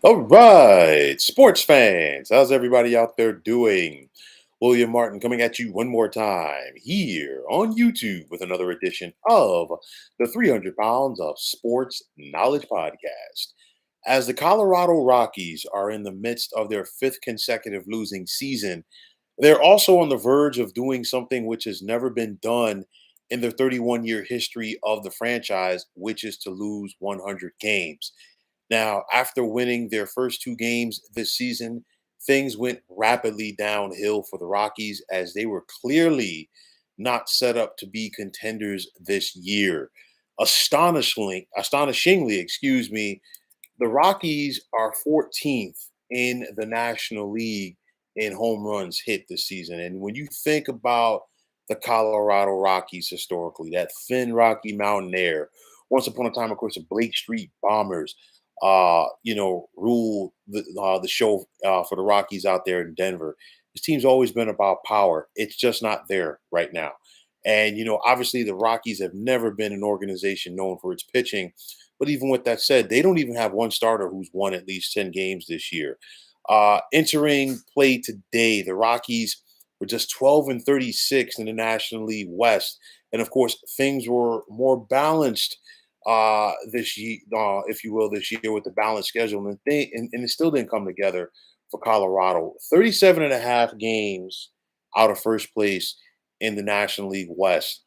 All right, sports fans, how's everybody out there doing? William Martin coming at you one more time here on YouTube with another edition of the 300 Pounds of Sports Knowledge Podcast. As the Colorado Rockies are in the midst of their fifth consecutive losing season, they're also on the verge of doing something which has never been done in their 31-year history of the franchise, which is to lose 100 games. Now, after winning their first two games this season, things went rapidly downhill for the Rockies as they were clearly not set up to be contenders this year. Astonishingly, excuse me, the Rockies are 14th in the National League in home runs hit this season. And when you think about the Colorado Rockies historically, that thin Rocky Mountain air, once upon a time, of course, the Blake Street Bombers, rule the show for the Rockies out there in Denver. This team's always been about power. It's just not there right now. And, obviously the Rockies have never been an organization known for its pitching. But even with that said, they don't even have one starter who's won at least 10 games this year. Entering play today, the Rockies were just 12 and 36 in the National League West. And of course, things were more balanced this year, if you will, this year with the balanced schedule. And it still didn't come together for Colorado. 37 and a half games out of first place in the National League West.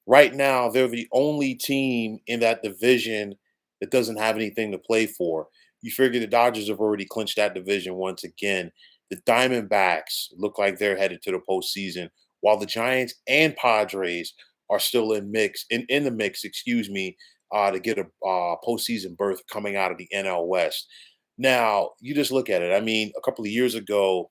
Right now, they're the only team in that division that doesn't have anything to play for. You figure the Dodgers have already clinched that division once again. The Diamondbacks look like they're headed to the postseason, while the Giants and Padres are still in the mix, excuse me, to get a postseason berth coming out of the NL West. Now, you just look at it. I mean, a couple of years ago,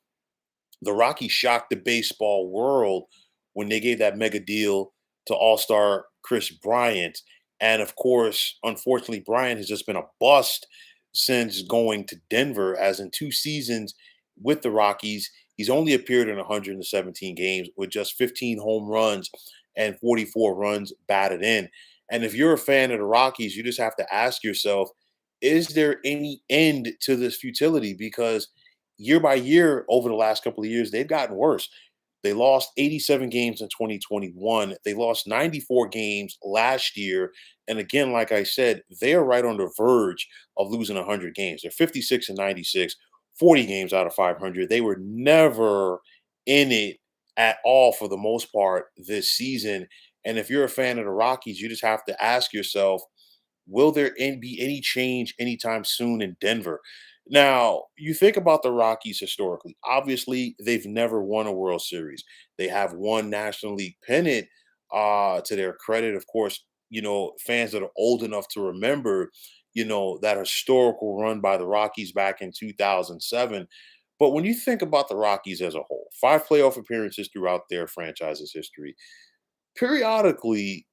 the Rockies shocked the baseball world when they gave that mega deal to All-Star Chris Bryant. And of course, unfortunately, Bryant has just been a bust since going to Denver, as in two seasons with the Rockies, he's only appeared in 117 games with just 15 home runs and 44 runs batted in. And if you're a fan of the Rockies, you just have to ask yourself, is there any end to this futility? Because year by year over the last couple of years, they've gotten worse. They lost 87 games in 2021. They lost 94 games last year. And again, like I said, they are right on the verge of losing 100 games. They're 56 and 96, 40 games out of 500. They were never in it at all for the most part this season. And if you're a fan of the Rockies, you just have to ask yourself, will there be any change anytime soon in Denver? Now, you think about the Rockies historically. Obviously, they've never won a World Series. They have one National League pennant to their credit. Of course, fans that are old enough to remember, that historical run by the Rockies back in 2007. But when you think about the Rockies as a whole, five playoff appearances throughout their franchise's history, periodically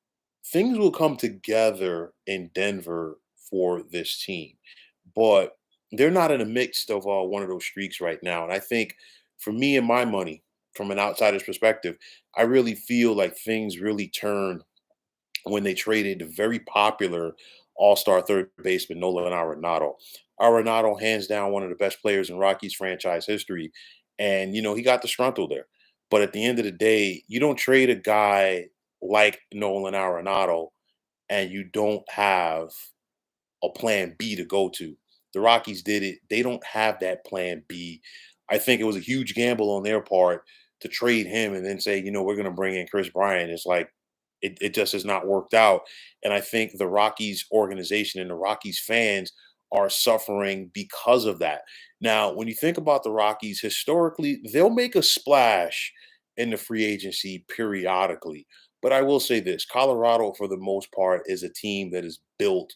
things will come together in Denver for this team, but they're not in the midst of one of those streaks right now. And I think for me and my money, from an outsider's perspective, I really feel like things really turned when they traded the very popular all-star third baseman Nolan Arenado. Arenado, hands down, one of the best players in Rockies franchise history. And, he got disgruntled there. But at the end of the day, you don't trade a guy like Nolan Arenado and you don't have a plan B to go to. The Rockies did it. They don't have that plan B. I think it was a huge gamble on their part to trade him and then say, we're going to bring in Chris Bryant. It's like it just has not worked out. And I think the Rockies organization and the Rockies fans are suffering because of that. Now, when you think about the Rockies historically, they'll make a splash in the free agency periodically. But I will say this, Colorado, for the most part, is a team that is built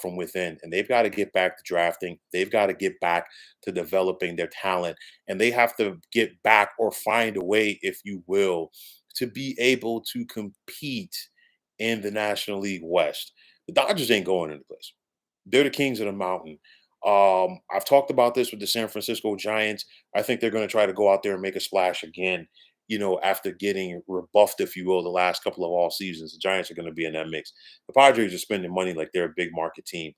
from within. And they've got to get back to drafting. They've got to get back to developing their talent. And they have to get back or find a way, if you will, to be able to compete in the National League West. The Dodgers ain't going into place. They're the kings of the mountain. I've talked about this with the San Francisco Giants. I think they're going to try to go out there and make a splash again, after getting rebuffed, if you will, the last couple of all seasons. The Giants are going to be in that mix. The Padres are spending money like they're a big market team.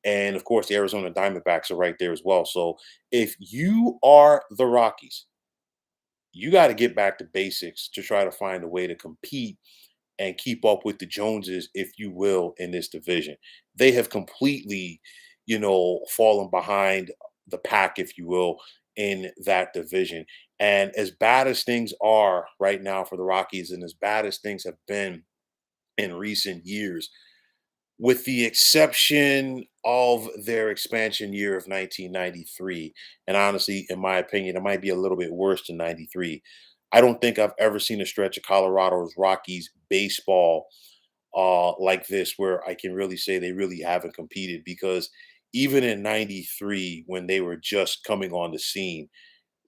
And of course, the Arizona Diamondbacks are right there as well. So if you are the Rockies, you got to get back to basics to try to find a way to compete and keep up with the Joneses, if you will, in this division. They have completely, fallen behind the pack, if you will, in that division. And as bad as things are right now for the Rockies, and as bad as things have been in recent years, with the exception of their expansion year of 1993. And honestly, in my opinion, it might be a little bit worse than 93. I don't think I've ever seen a stretch of Colorado's Rockies baseball like this where I can really say they really haven't competed, because even in 93, when they were just coming on the scene,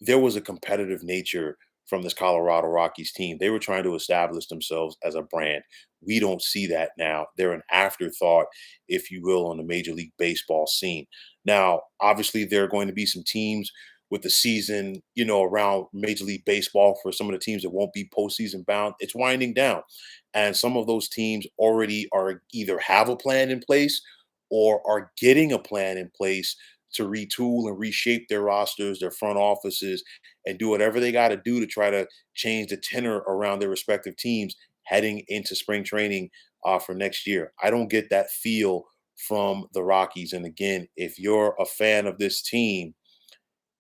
there was a competitive nature from this Colorado Rockies team. They were trying to establish themselves as a brand. We don't see that now. They're an afterthought, if you will, on the Major League Baseball scene. Now, obviously, there are going to be some teams with the season, around Major League Baseball for some of the teams that won't be postseason bound. It's winding down. And some of those teams already are either have a plan in place or are getting a plan in place to retool and reshape their rosters, their front offices, and do whatever they got to do to try to change the tenor around their respective teams heading into spring training for next year. I don't get that feel from the Rockies. And again, if you're a fan of this team,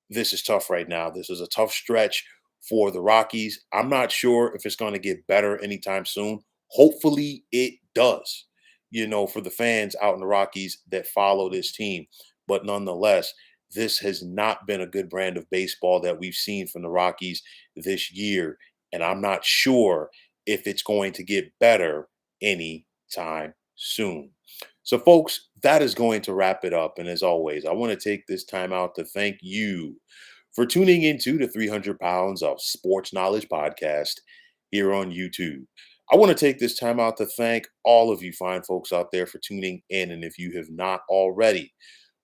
this is tough right now. This is a tough stretch for the Rockies. I'm not sure if it's going to get better anytime soon. Hopefully, it does, for the fans out in the Rockies that follow this team. But nonetheless, this has not been a good brand of baseball that we've seen from the Rockies this year. And I'm not sure if it's going to get better anytime soon. So, folks, that is going to wrap it up. And as always, I want to take this time out to thank you for tuning into the 300 Pounds of Sports Knowledge podcast here on YouTube. I want to take this time out to thank all of you fine folks out there for tuning in. And if you have not already,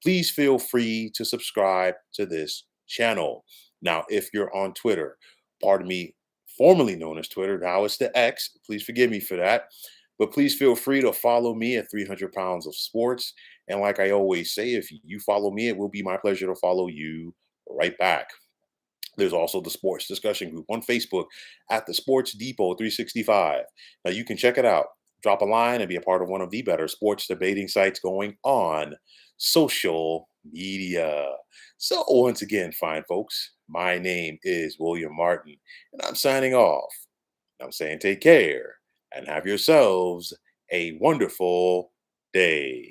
please feel free to subscribe to this channel. Now, if you're on Twitter, pardon me, formerly known as Twitter, now it's the X, please forgive me for that. But please feel free to follow me at 300 Pounds of Sports. And like I always say, if you follow me, it will be my pleasure to follow you right back. There's also the sports discussion group on Facebook at the Sports Depot 365. Now you can check it out. Drop a line and be a part of one of the better sports debating sites going on social media. So once again, fine folks, my name is William Martin, and I'm signing off. I'm saying take care and have yourselves a wonderful day.